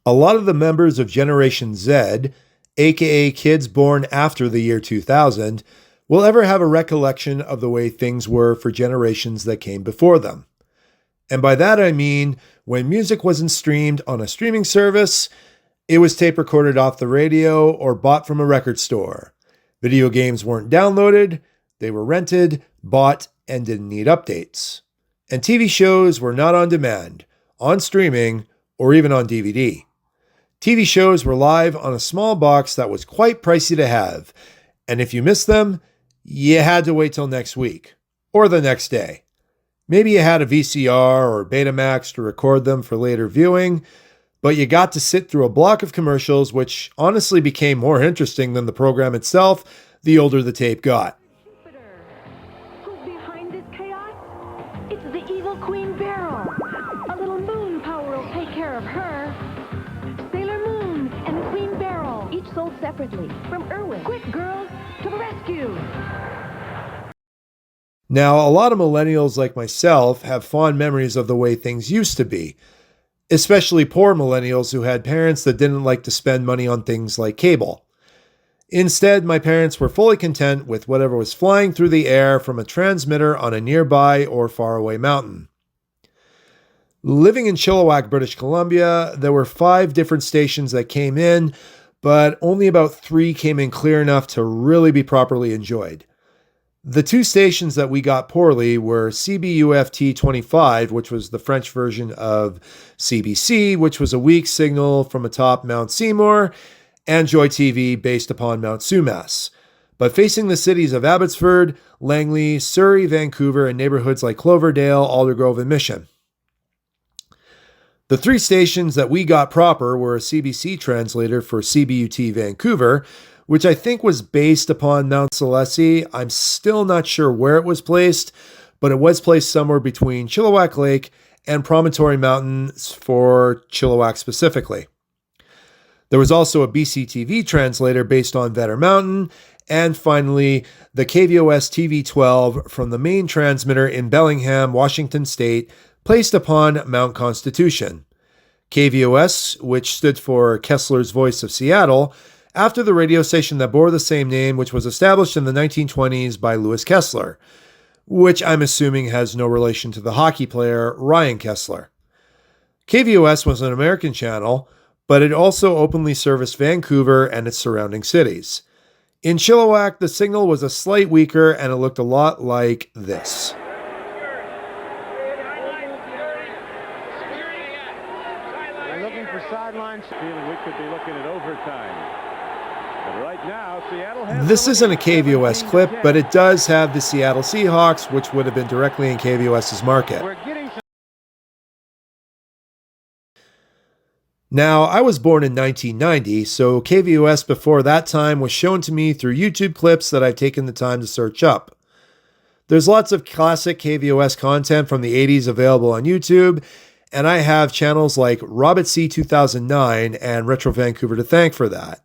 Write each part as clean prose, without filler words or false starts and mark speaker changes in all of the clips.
Speaker 1: A lot of the members of Generation Z, aka kids born after the year 2000, will ever have a recollection of the way things were for generations that came before them. And by that I mean, when music wasn't streamed on a streaming service, it was tape recorded off the radio or bought from a record store. Video games weren't downloaded, they were rented, bought, and didn't need updates. And TV shows were not on demand, on streaming, or even on DVD. TV shows were live on a small box that was quite pricey to have, and if you missed them, you had to wait till next week, or the next day. Maybe you had a VCR or Betamax to record them for later viewing, but you got to sit through a block of commercials which honestly became more interesting than the program itself the older the tape got.
Speaker 2: Who's behind this chaos? It's the evil Queen Beryl. A little moon power will take care of her. Sailor Moon and the Queen Beryl, each sold separately from Irwin. Quick, girls, to the rescue!
Speaker 1: Now, a lot of millennials like myself have fond memories of the way things used to be, especially poor millennials who had parents that didn't like to spend money on things like cable. Instead, my parents were fully content with whatever was flying through the air from a transmitter on a nearby or faraway mountain. Living in Chilliwack, British Columbia, there were 5 different stations that came in, but only about 3 came in clear enough to really be properly enjoyed. The 2 stations that we got poorly were CBUFT 25, which was the French version of CBC, which was a weak signal from atop Mount Seymour, and Joy TV based upon Mount Sumas, but facing the cities of Abbotsford, Langley, Surrey, Vancouver, and neighborhoods like Cloverdale, Aldergrove, and Mission. The 3 stations that we got proper were a CBC translator for CBUT Vancouver, which I think was based upon Mount Celestia. I'm still not sure where it was placed, but it was placed somewhere between Chilliwack Lake and Promontory Mountains for Chilliwack specifically. There was also a BCTV translator based on Vetter Mountain, and finally, the KVOS TV 12 from the main transmitter in Bellingham, Washington State, placed upon Mount Constitution. KVOS, which stood for Kessler's Voice of Seattle, after the radio station that bore the same name, which was established in the 1920s by Louis Kessler, which I'm assuming has no relation to the hockey player Ryan Kessler. KVOS was an American channel, but it also openly serviced Vancouver and its surrounding cities. In Chilliwack, the signal was a slight weaker and it looked a lot like this.
Speaker 3: We're looking for sidelines, feeling we could be looking at overtime. Right now, Seattle has
Speaker 1: this isn't a KVOS clip, but it does have the Seattle Seahawks, which would have been directly in KVOS's market. Now, I was born in 1990, so KVOS before that time was shown to me through YouTube clips that I've taken the time to search up. There's lots of classic KVOS content from the 80s available on YouTube, and I have channels like Robert C 2009 and Retro Vancouver to thank for that.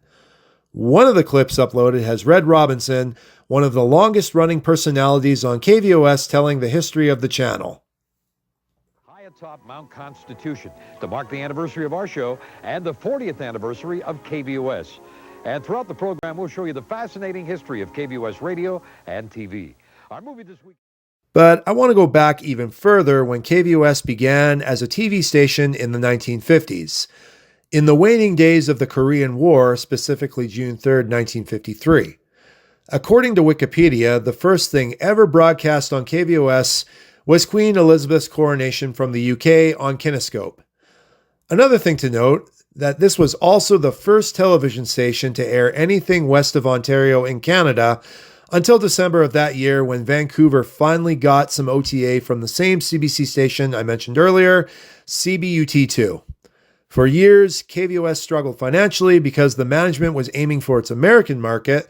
Speaker 1: One of the clips uploaded has Red Robinson, one of the longest running personalities on KVOS, telling the history of the channel.
Speaker 4: High atop Mount Constitution to mark the anniversary of our show and the 40th anniversary of KVOS. And throughout the program, we'll show you the fascinating history of KVOS radio and TV. Our movie this week.
Speaker 1: But I want to go back even further when KVOS began as a TV station in the 1950s. In the waning days of the Korean War, specifically June 3, 1953. According to Wikipedia, the first thing ever broadcast on KVOS was Queen Elizabeth's coronation from the UK on Kinescope. Another thing to note, that this was also the first television station to air anything west of Ontario in Canada until December of that year when Vancouver finally got some OTA from the same CBC station I mentioned earlier, CBUT2. For years, KVOS struggled financially because the management was aiming for its American market,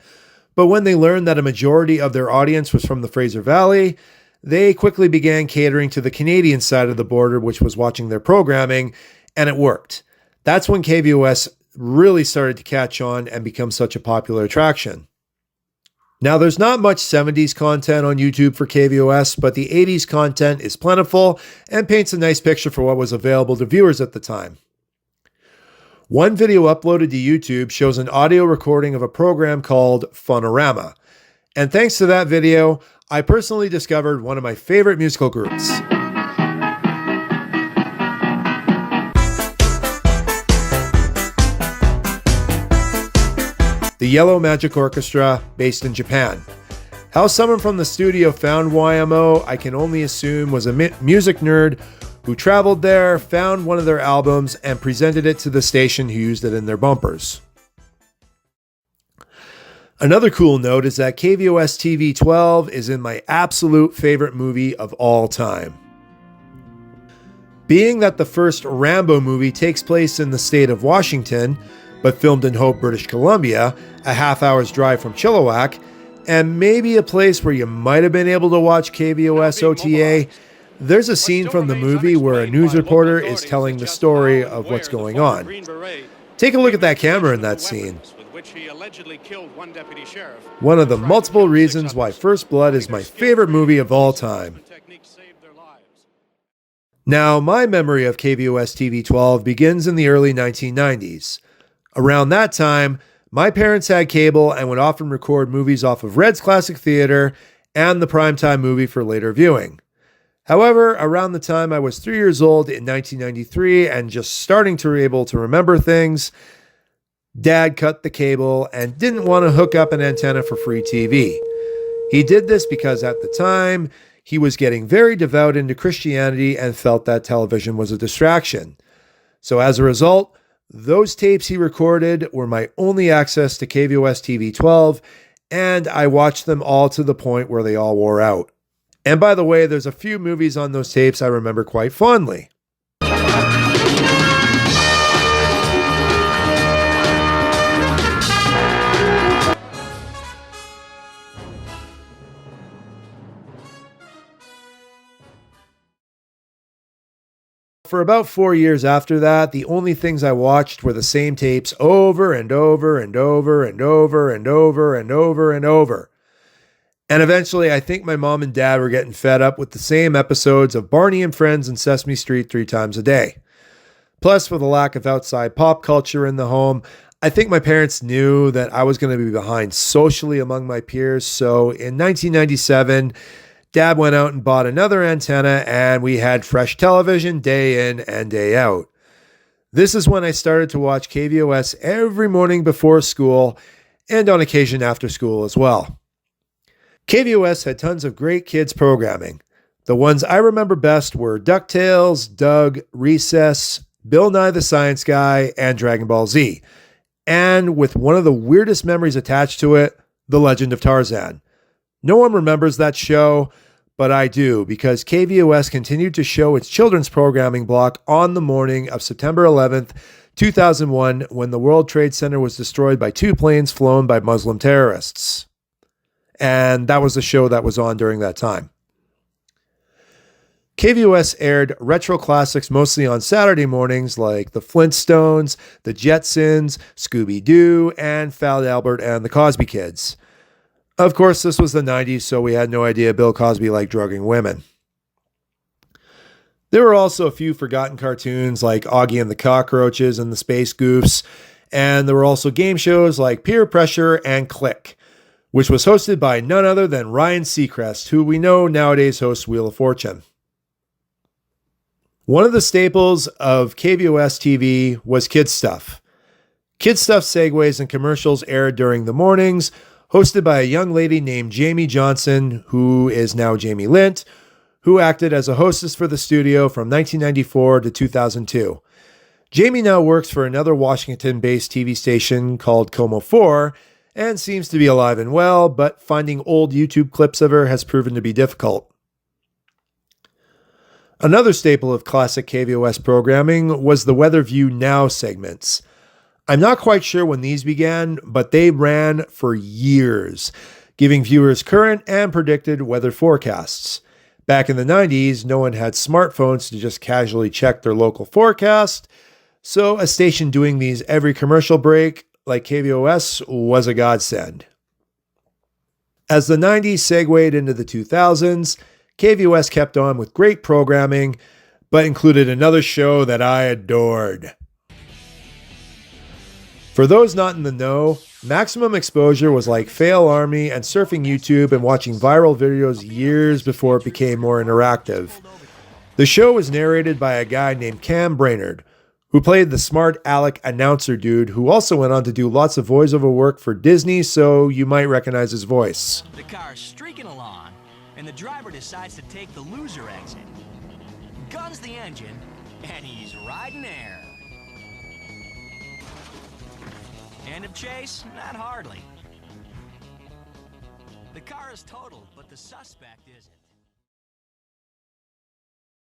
Speaker 1: but when they learned that a majority of their audience was from the Fraser Valley, they quickly began catering to the Canadian side of the border, which was watching their programming, and it worked. That's when KVOS really started to catch on and become such a popular attraction. Now, there's not much 70s content on YouTube for KVOS, but the 80s content is plentiful and paints a nice picture for what was available to viewers at the time. One video uploaded to YouTube shows an audio recording of a program called Funorama. And thanks to that video, I personally discovered one of my favorite musical groups. The Yellow Magic Orchestra, based in Japan. How someone from the studio found YMO, I can only assume was a music nerd who traveled there, found one of their albums, and presented it to the station who used it in their bumpers. Another cool note is that KVOS TV 12 is in my absolute favorite movie of all time. Being that the first Rambo movie takes place in the state of Washington, but filmed in Hope, British Columbia, a half-hour's drive from Chilliwack, and maybe a place where you might have been able to watch KVOS OTA, there's a scene from the movie where a news reporter is telling the story of what's going on. Take a look at that camera in that scene. One of the multiple reasons why First Blood is my favorite movie of all time. Now, my memory of KVOS TV 12 begins in the early 1990s. Around that time, my parents had cable and would often record movies off of Red's Classic Theater and the Primetime Movie for later viewing. However, around the time I was 3 years old in 1993 and just starting to be able to remember things, Dad cut the cable and didn't want to hook up an antenna for free TV. He did this because at the time, he was getting very devout into Christianity and felt that television was a distraction. So as a result, those tapes he recorded were my only access to KVOS TV 12, and I watched them all to the point where they all wore out. And by the way, there's a few movies on those tapes I remember quite fondly. For about 4 years after that, the only things I watched were the same tapes over and over and over and over and over and over and over. And eventually, I think my mom and dad were getting fed up with the same episodes of Barney and Friends and Sesame Street 3 times a day. Plus, with the lack of outside pop culture in the home, I think my parents knew that I was going to be behind socially among my peers. So in 1997, Dad went out and bought another antenna, and we had fresh television day in and day out. This is when I started to watch KVOS every morning before school and on occasion after school as well. KVOS had tons of great kids programming. The ones I remember best were DuckTales, Doug, Recess, Bill Nye the Science Guy, and Dragon Ball Z. And with one of the weirdest memories attached to it, The Legend of Tarzan. No one remembers that show, but I do, because KVOS continued to show its children's programming block on the morning of September 11th, 2001, when the World Trade Center was destroyed by 2 planes flown by Muslim terrorists. And that was the show that was on during that time. KVOS aired retro classics mostly on Saturday mornings like The Flintstones, The Jetsons, Scooby-Doo, and Fat Albert and the Cosby Kids. Of course, this was the 90s, so we had no idea Bill Cosby liked drugging women. There were also a few forgotten cartoons like Augie and the Cockroaches and the Space Goofs, and there were also game shows like Peer Pressure and Click, which was hosted by none other than Ryan Seacrest, who we know nowadays hosts Wheel of Fortune. One of the staples of KVOS TV was Kid Stuff. Kid Stuff segues and commercials aired during the mornings, hosted by a young lady named Jamie Johnson, who is now Jamie Lint, who acted as a hostess for the studio from 1994 to 2002. Jamie now works for another Washington-based TV station called Como 4 and seems to be alive and well, but finding old YouTube clips of her has proven to be difficult. Another staple of classic KVOS programming was the Weather View Now segments. I'm not quite sure when these began, but they ran for years, giving viewers current and predicted weather forecasts. Back in the 90s, no one had smartphones to just casually check their local forecast, so a station doing these every commercial break, like KVOS, was a godsend. As the 90s segued into the 2000s, KVOS kept on with great programming, but included another show that I adored. For those not in the know, maximum exposure was like Fail Army and surfing YouTube and watching viral videos years before it became more interactive. The show was narrated by a guy named Cam Brainerd, who played the smart aleck announcer dude who also went on to do lots of voiceover work for Disney, so you might recognize his voice.
Speaker 5: The car's streaking along, and the driver decides to take the loser exit. Guns the engine, and he's riding air. End of chase? Not hardly. The car is totaled, but the suspect isn't.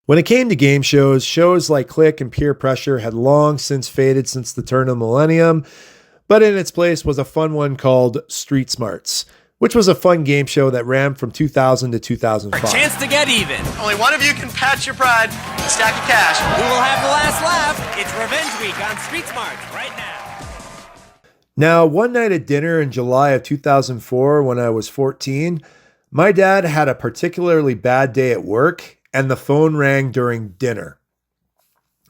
Speaker 1: When it came to game shows, shows like Click and Peer Pressure had long since faded since the turn of the millennium, but in its place was a fun one called Street Smarts, which was a fun game show that ran from 2000 to 2005.
Speaker 5: Chance to get even.
Speaker 6: Only one of you can patch your pride and stack of cash.
Speaker 5: Who will have the last laugh? It's Revenge Week on Street Smarts right now.
Speaker 1: Now, one night at dinner in July of 2004, when I was 14, my dad had a particularly bad day at work, and the phone rang during dinner.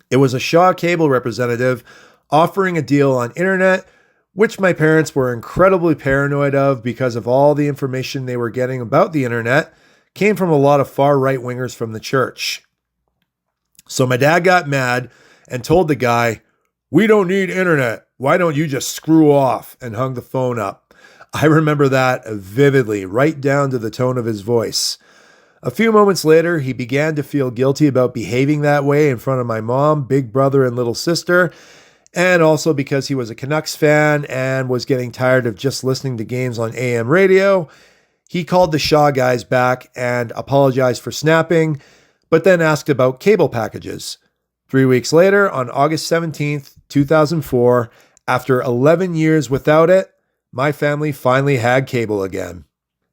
Speaker 1: It was a Shaw Cable representative offering a deal on internet, which my parents were incredibly paranoid of because of all the information they were getting about the internet came from a lot of far right-wingers from the church. So my dad got mad and told the guy, "We don't need internet. Why don't you just screw off?" and hung the phone up. I remember that vividly, right down to the tone of his voice. A few moments later, he began to feel guilty about behaving that way in front of my mom, big brother, and little sister, and also because he was a Canucks fan and was getting tired of just listening to games on AM radio. He called the Shaw guys back and apologized for snapping, but then asked about cable packages. 3 weeks later, on August 17th, 2004, after 11 years without it, my family finally had cable again.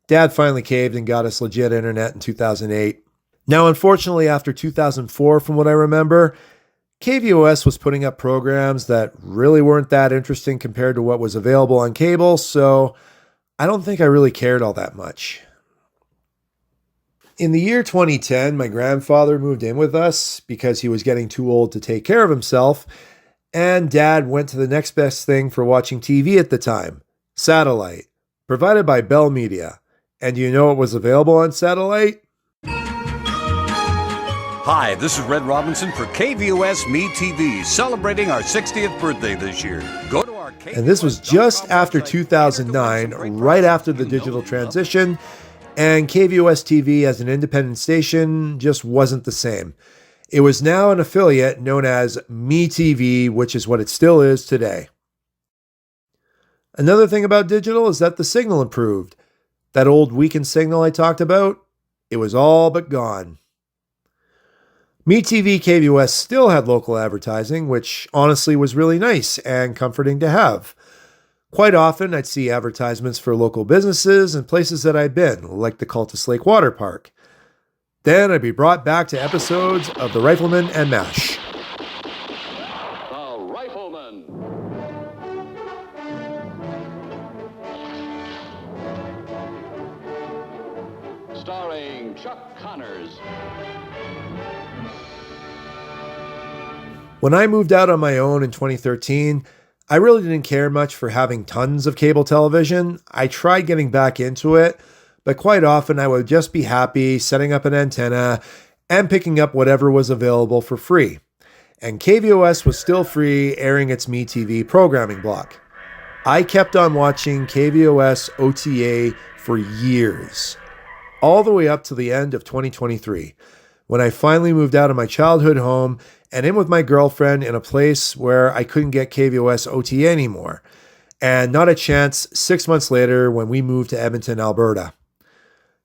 Speaker 1: Dad finally caved and got us legit internet in 2008. Now, unfortunately, after 2004, from what I remember, KVOS was putting up programs that really weren't that interesting compared to what was available on cable, so I don't think I really cared all that much. In the year 2010, my grandfather moved in with us because he was getting too old to take care of himself, and Dad went to the next best thing for watching TV at the time, satellite, provided by Bell Media. And do you know what was available on satellite?
Speaker 7: Hi, this is Red Robinson for KVOS Me TV, celebrating our 60th birthday this year. Go to our KVOS.
Speaker 1: And this was just after 2009, right after the digital transition, and KVOS TV as an independent station just wasn't the same. It was now an affiliate known as Me TV, which is what it still is today. Another thing about digital is that the signal improved. That old weakened signal I talked about, it was all but gone. Me TV KVOS still had local advertising, which honestly was really nice and comforting to have. Quite often, I'd see advertisements for local businesses and places that I'd been, like the Cultus Lake Water Park. Then I'd be brought back to episodes of The Rifleman and MASH.
Speaker 3: The Rifleman. Starring Chuck Connors.
Speaker 1: When I moved out on my own in 2013, I really didn't care much for having tons of cable television. I tried getting back into it, but quite often I would just be happy setting up an antenna and picking up whatever was available for free. And KVOS was still free, airing its Me TV programming block. I kept on watching KVOS OTA for years, all the way up to the end of 2023, when I finally moved out of my childhood home and in with my girlfriend in a place where I couldn't get KVOS OTA anymore, and not a chance 6 months later when we moved to Edmonton, Alberta.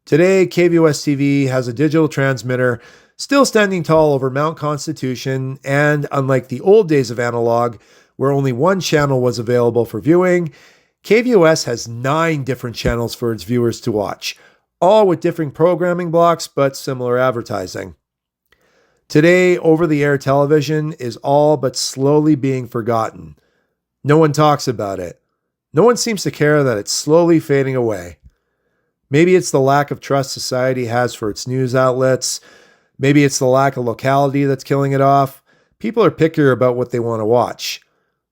Speaker 1: Today, KVOS TV has a digital transmitter still standing tall over Mount Constitution, and unlike the old days of analog, where only one channel was available for viewing, KVOS has 9 different channels for its viewers to watch, all with different programming blocks but similar advertising. Today, over-the-air television is all but slowly being forgotten. No one talks about it. No one seems to care that it's slowly fading away. Maybe it's the lack of trust society has for its news outlets. Maybe it's the lack of locality that's killing it off. People are pickier about what they want to watch.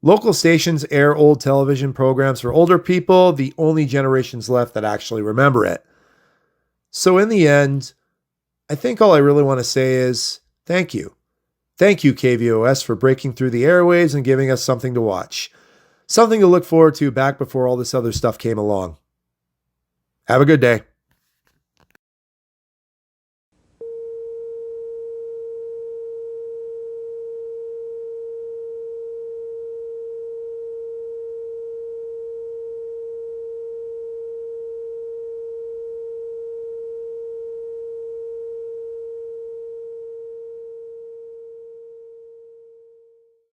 Speaker 1: Local stations air old television programs for older people, the only generations left that actually remember it. So in the end, I think all I really want to say is thank you. Thank you, KVOS, for breaking through the airwaves and giving us something to watch. Something to look forward to back before all this other stuff came along. Have a good day.